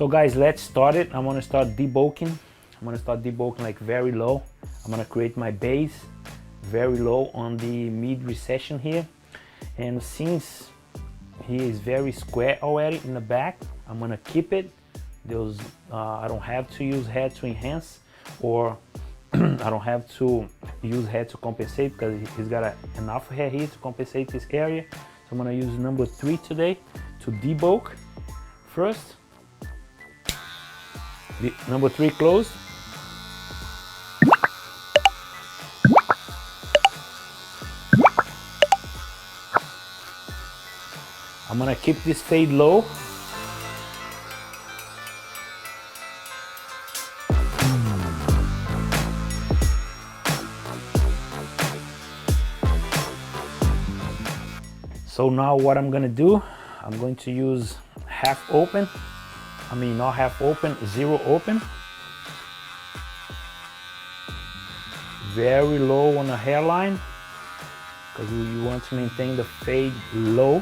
So guys, let's start it. I'm gonna start debulking. I'm gonna start debulking like very low. I'm gonna create my base very low on the mid recession here. And since he is very square already in the back, I'm gonna keep it. I don't have to use head to enhance, or I don't have to use head to compensate because he's got enough hair here to compensate this area. So I'm gonna use number 3 today to debulk first. The number 3 closed. I'm gonna keep this fade low. So now what I'm gonna do, I'm going to use half open. I mean, not half open, zero open. Very low on the hairline, because you want to maintain the fade low.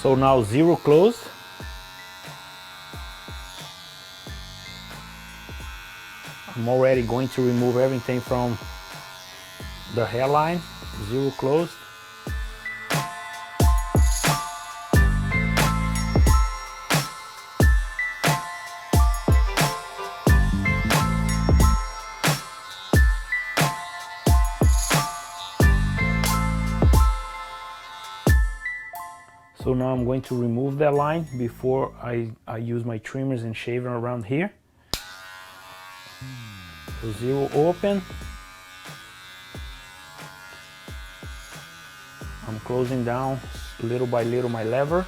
So now zero closed. I'm already going to remove everything from the hairline. Zero closed. So now I'm going to remove that line before I use my trimmers and shaver around here. So zero open. I'm closing down little by little my lever.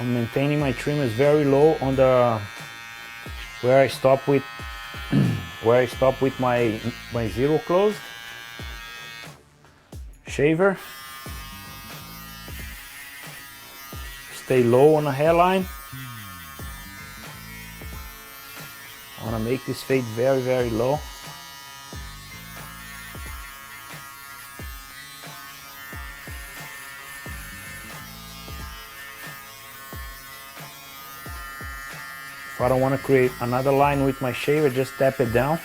I'm maintaining my trimmers very low on the where I stop with my zero closed. Shaver. Stay low on the hairline. I want to make this fade very, very low. If I don't want to create another line with my shaver, just tap it down.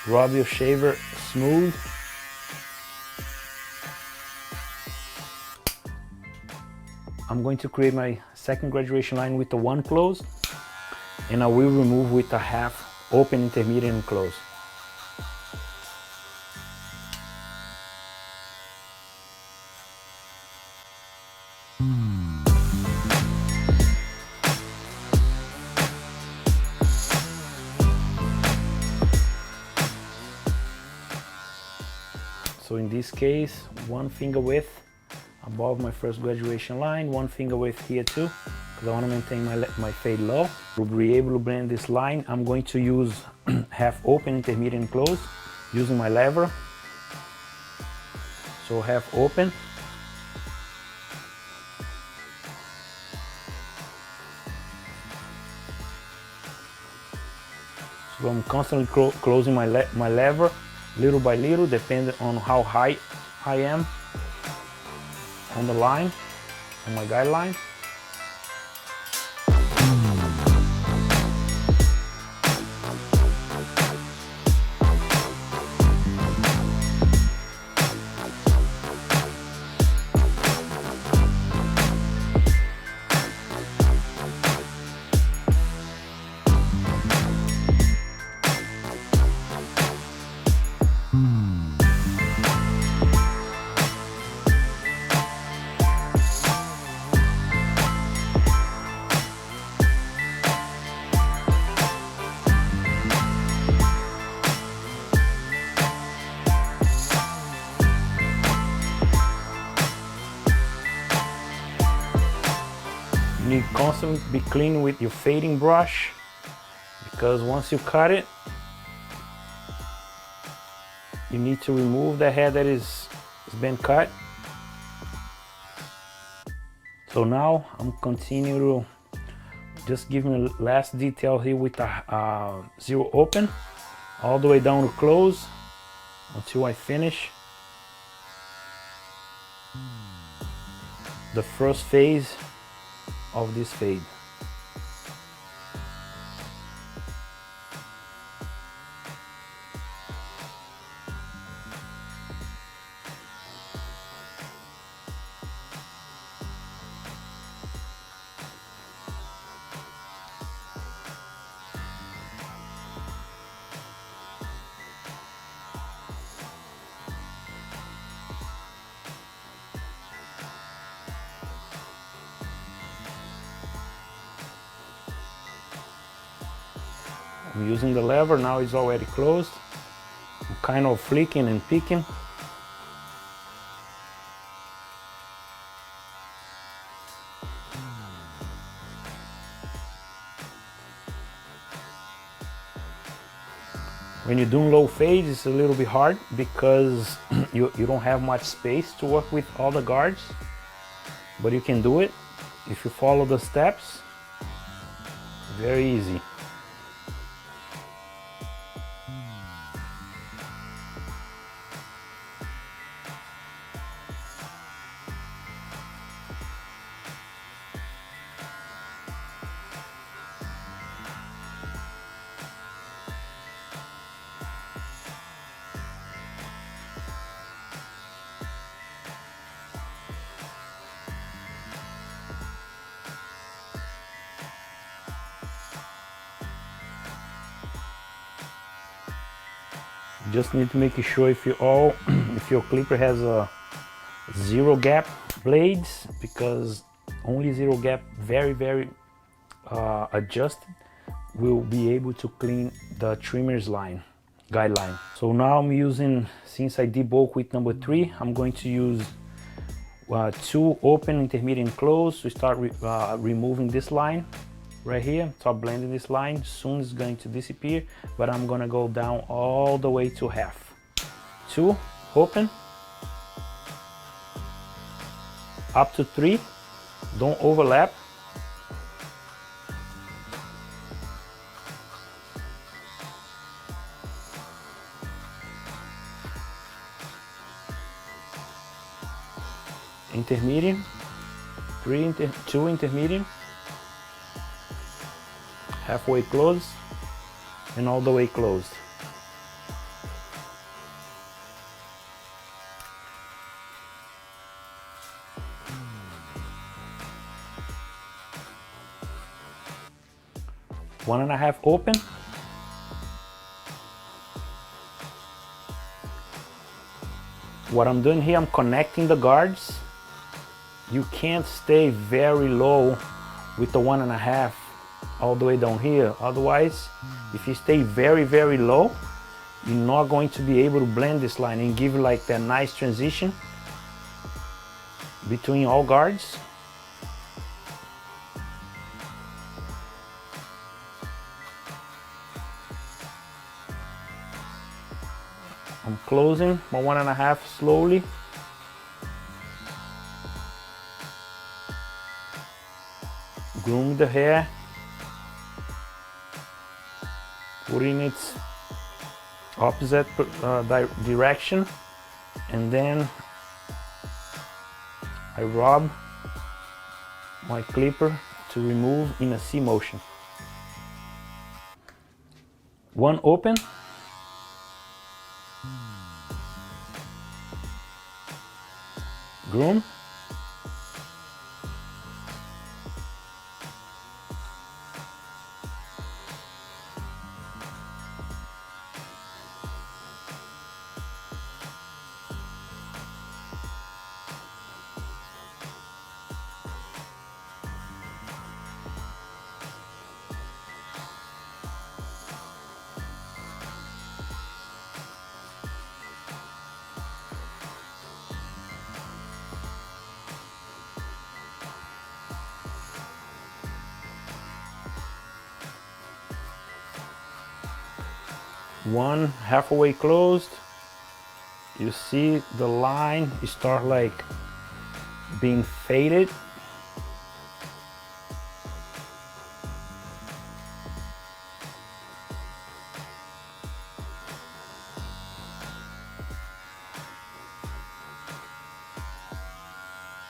Rub your shaver smooth. I'm going to create my second graduation line with the 1 close, and I will remove with a half open, intermediate, and close. So in this case, 1 finger width above my first graduation line, 1 finger width here too, because I want to maintain my fade low. To be able to blend this line, I'm going to use half open, intermediate, and close, using my lever. So half open. So I'm constantly closing my lever, little by little, depending on how high I am on the line, on my guideline. constantly be clean with your fading brush, because once you cut it, you need to remove the hair that has been cut. So now I'm continuing to just give me a last detail here with the zero open all the way down to close until I finish the first phase of this fade. I'm using the lever, now it's already closed. I'm kind of flicking and picking. When you're doing low fades, it's a little bit hard because you don't have much space to work with all the guards, but you can do it if you follow the steps. Very easy. Just need to make sure if your clipper has a zero gap blades, because only zero gap, very adjusted, will be able to clean the trimmer's guideline. So now I'm using, since I debulk with number 3, I'm going to use 2 open, intermediate, and close to start removing this line right here. Start blending this line. Soon it's going to disappear, but I'm gonna go down all the way to half. 2 open, up to 3, don't overlap. Intermediate, 2 intermediate, halfway closed, and all the way closed. One and a half open. What I'm doing here, I'm connecting the guards. You can't stay very low with the 1.5 all the way down here. Otherwise, if you stay very low, you're not going to be able to blend this line and give like that nice transition between all guards. I'm closing my 1.5 slowly. Groom the hair, put in its opposite direction, and then I rub my clipper to remove in a C motion. 1 open, groom, one halfway closed. You see the line start like being faded.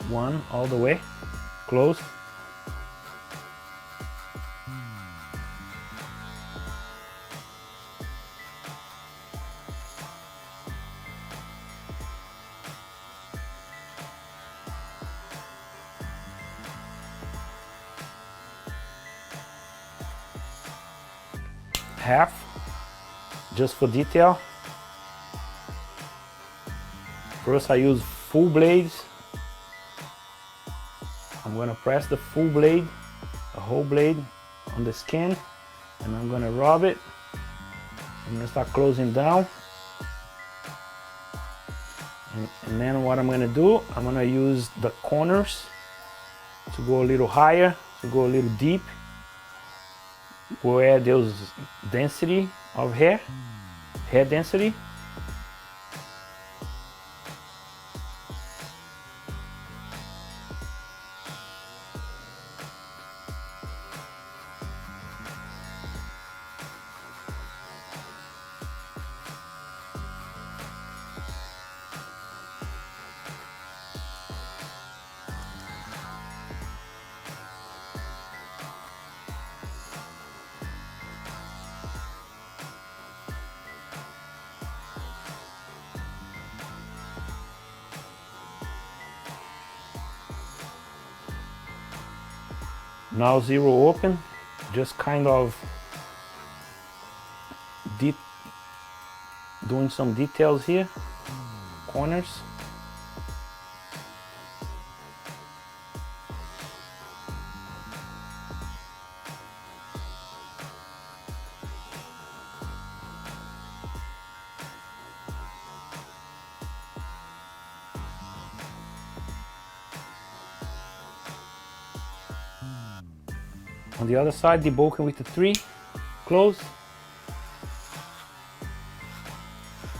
One all the way closed. Half, just for detail. First I use full blades. I'm gonna press the full blade, the whole blade on the skin, and I'm gonna rub it. I'm gonna start closing down. And then what I'm gonna do, I'm gonna use the corners to go a little higher, to go a little deep, where there's density of hair density. Now zero open, just kind of doing some details here, corners. On the other side, debulking with the 3, close,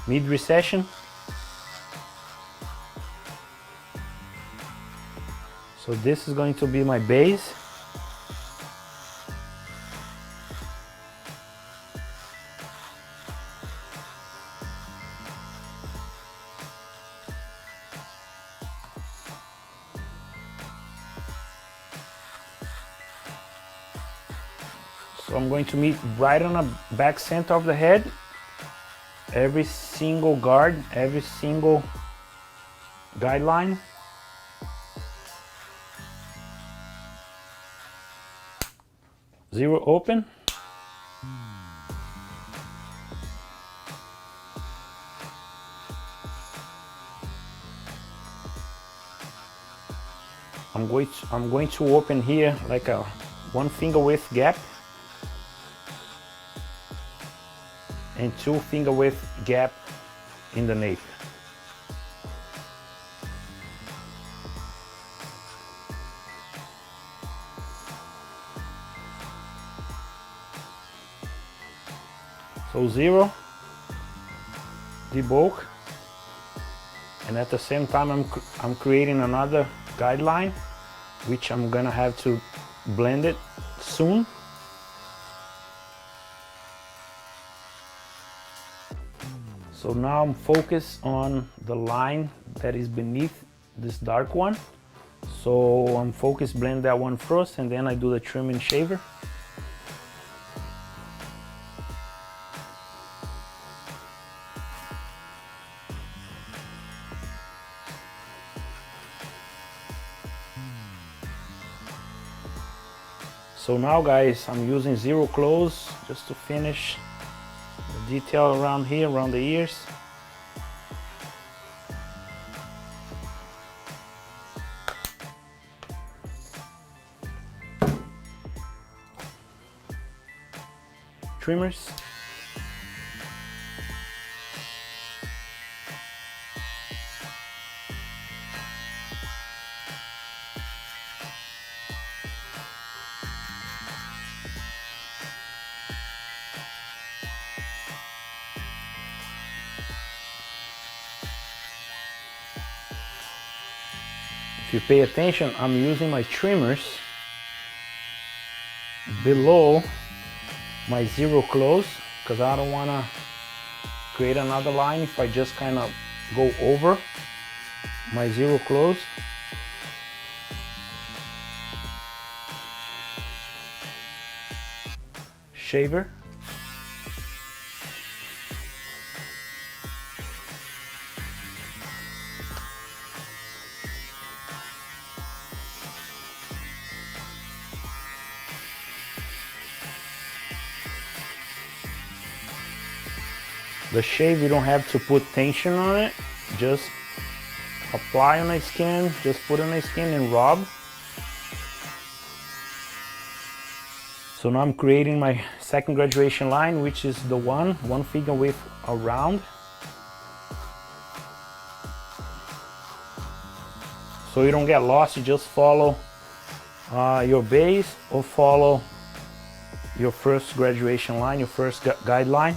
mid recession. So this is going to be my base. So I'm going to meet right on the back center of the head. Every single guard, every single guideline. Zero open. I'm going to open here like a 1 finger width gap and 2 finger width gap in the nape. So zero, debulk, and at the same time I'm creating another guideline, which I'm gonna have to blend it soon. So now I'm focused on the line that is beneath this dark one. So I'm focused blend that one first, and then I do the trim and shaver. So now guys, I'm using zero close just to finish the detail around here, around the ears. Trimmers. If you pay attention, I'm using my trimmers below my zero close because I don't want to create another line if I just kind of go over my zero close. Shaver. The shave, you don't have to put tension on it, just apply on the skin, just put on the skin and rub. So now I'm creating my second graduation line, which is the one finger width around. So you don't get lost, you just follow your base or follow your first graduation line, your first guideline.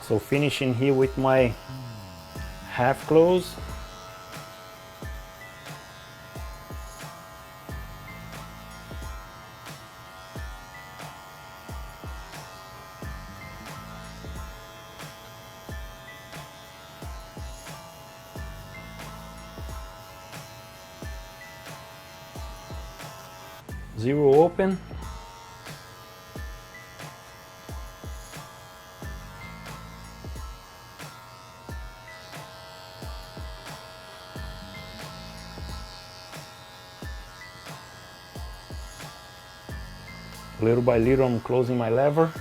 So finishing here with my half close. Zero open. Little by little, I'm closing my lever.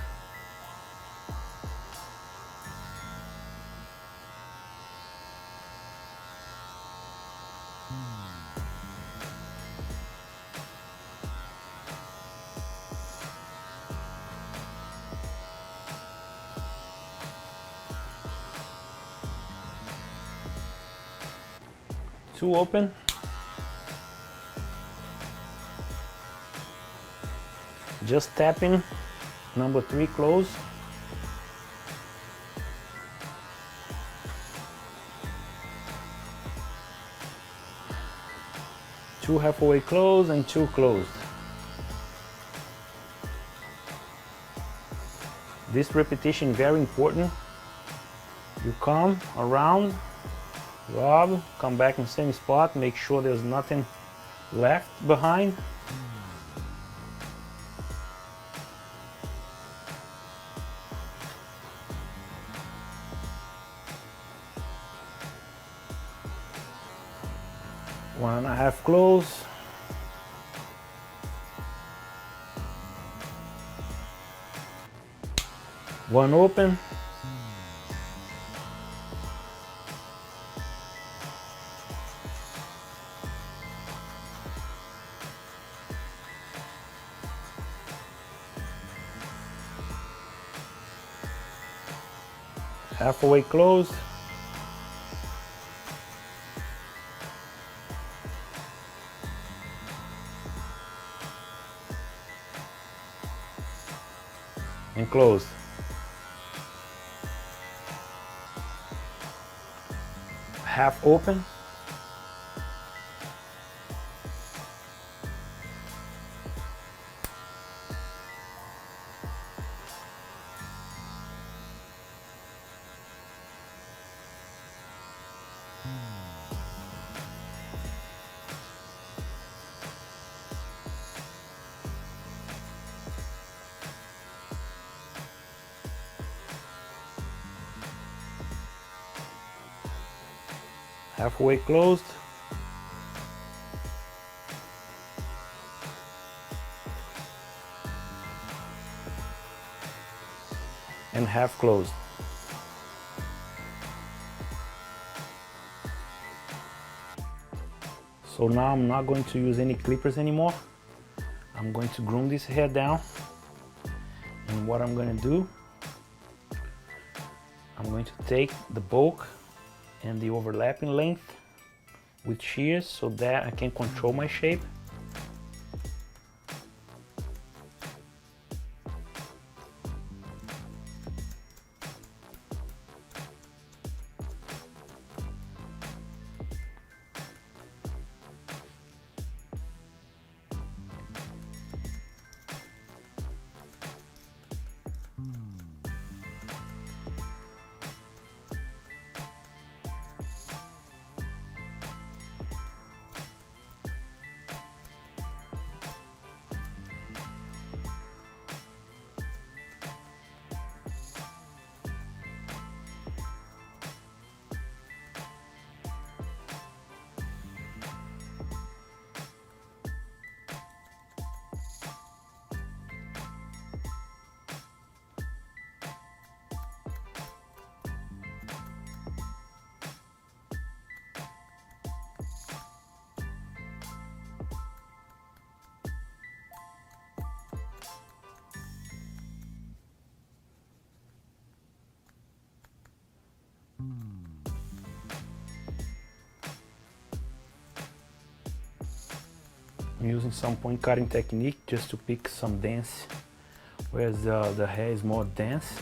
Two open. Just tapping number 3 close. Two halfway close and two closed. This repetition very important. You come around, rub, come back in the same spot, make sure there's nothing left behind. One and a half close. One open. Halfway closed. And closed. Half open. Halfway closed. And half closed. So now I'm not going to use any clippers anymore. I'm going to groom this hair down. And what I'm going to do, I'm going to take the bulk and the overlapping length with shears so that I can control my shape. I'm using some point cutting technique just to pick some dense, whereas the hair is more dense.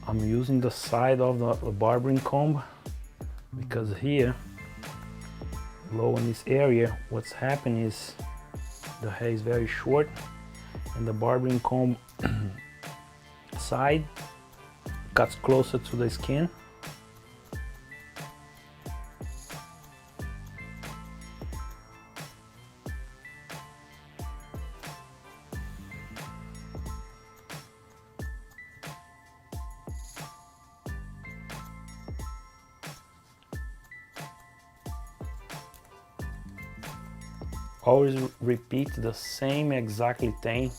I'm using the side of the barbering comb because here, low in this area, what's happening is the hair is very short and the barbering comb side cuts closer to the skin. Always repeat the same exactly thing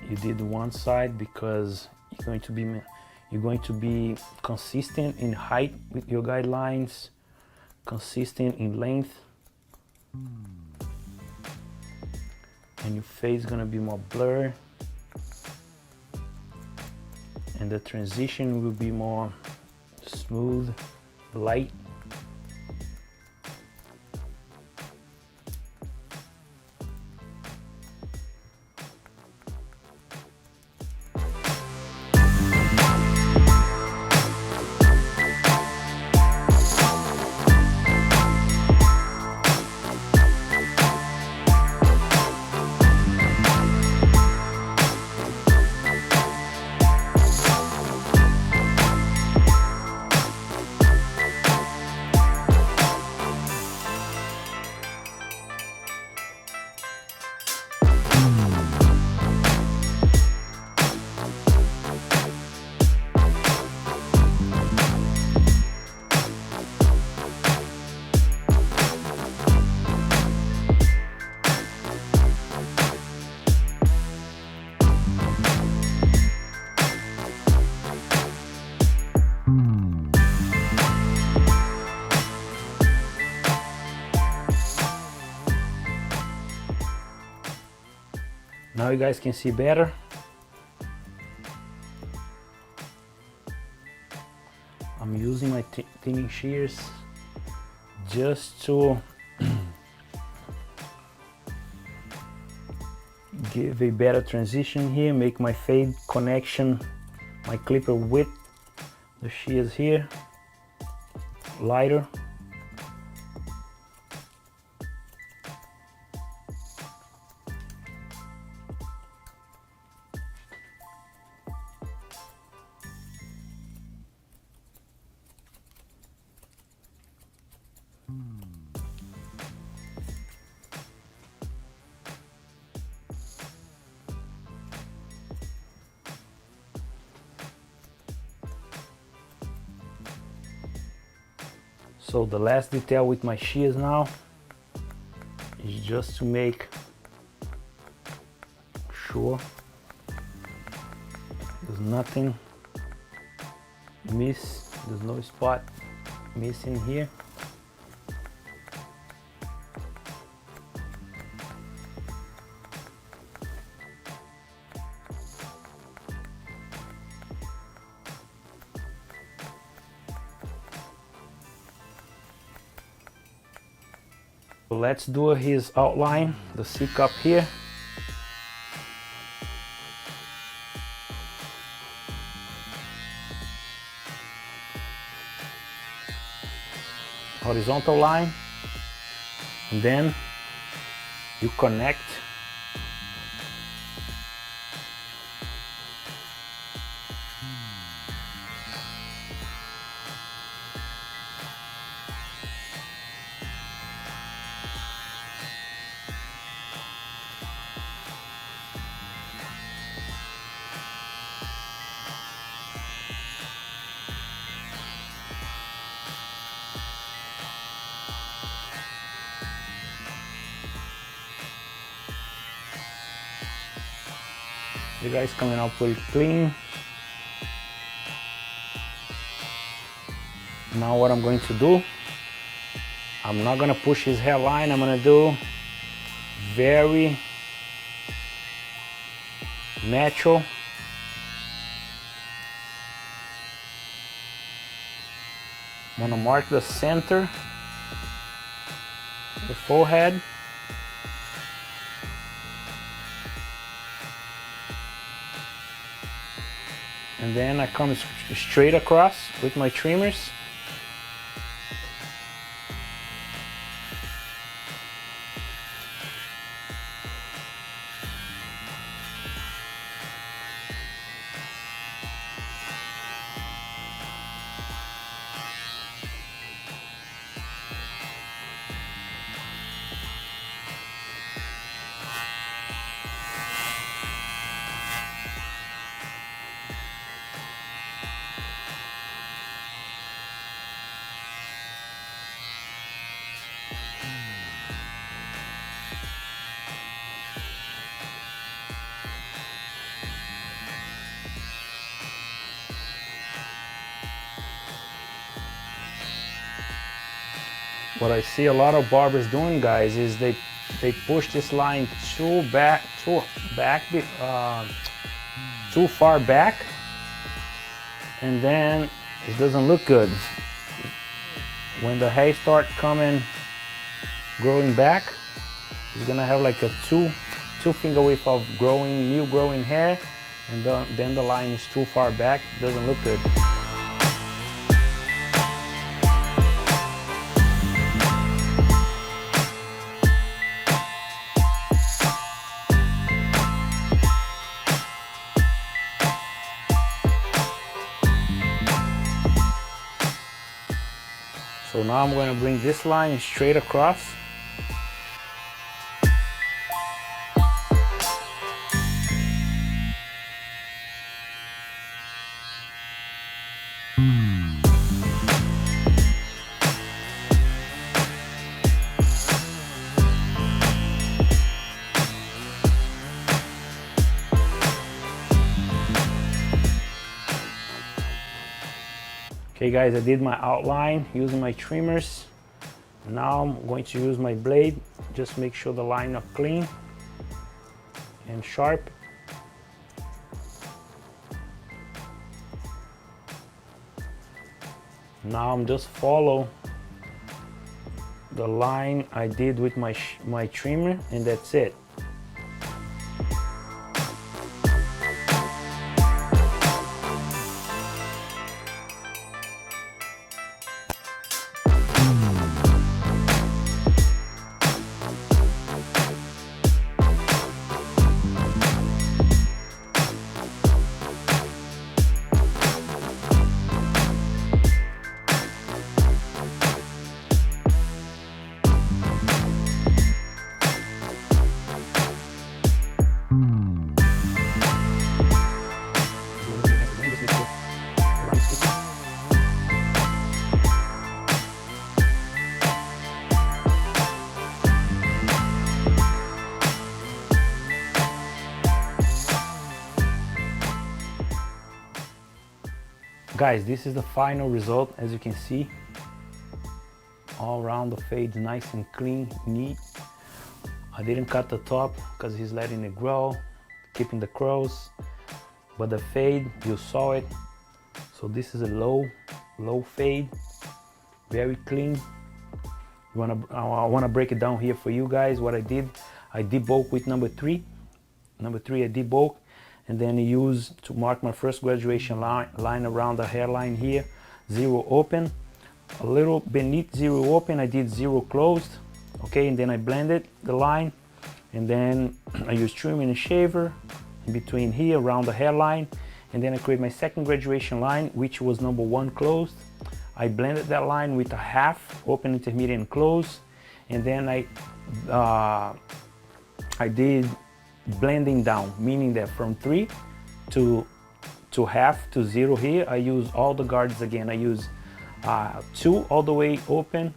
you did one side because you're going to be consistent in height with your guidelines, consistent in length, and your face is gonna be more blurred, and the transition will be more smooth, light. Now you guys can see better. I'm using my thinning shears just to give a better transition here, make my fade connection, my clipper with the shears here lighter. So the last detail with my shears now is just to make sure there's nothing there's no spot missing here. So let's do his outline, the C cup here. Horizontal line, and then you connect The guy's coming out pretty clean. Now what I'm going to do, I'm not gonna push his hairline. I'm gonna do very natural. I'm gonna mark the center, the forehead. And then I come straight across with my trimmers. What I see a lot of barbers doing, guys, is they push this line too far back, and then it doesn't look good. When the hair start growing back, it's gonna have like a two finger width of new growing hair, and then the line is too far back. It doesn't look good. So now I'm going to bring this line straight across. Okay guys, I did my outline using my trimmers. Now I'm going to use my blade. Just make sure the line is clean and sharp. Now I'm just follow the line I did with my trimmer, and that's it. Guys, this is the final result. As you can see, all around the fade nice and clean, neat. I didn't cut the top because he's letting it grow, keeping the curls, but the fade, you saw it. So this is a low fade, very clean. I wanna break it down here for you guys. What I did, I debulk with number three. Number three, I debulk, and then I use to mark my first graduation line around the hairline here. Zero open, a little beneath zero open, I did zero closed. Okay, and then I blended the line, and then I use trimming and shaver in between here around the hairline, and then I create my second graduation line, which was number one closed. I blended that line with a half, open, intermediate, and close, and then I did blending down, meaning that from 3 to half to 0 here, I use all the guards again. I use 2 all the way open,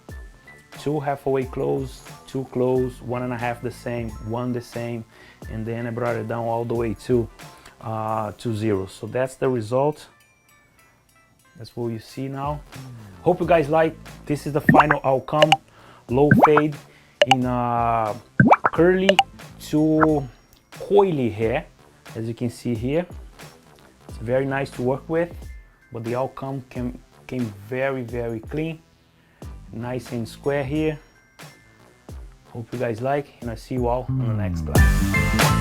2 halfway closed, 2 closed, 1.5 the same, 1 the same, and then I brought it down all the way to to 0. So that's the result. That's what you see now. Hope you guys like. This is the final outcome. Low fade in curly to coily hair, as you can see here. It's very nice to work with, but the outcome came very, very clean, nice and square here. Hope you guys like, and I see you all on the next class.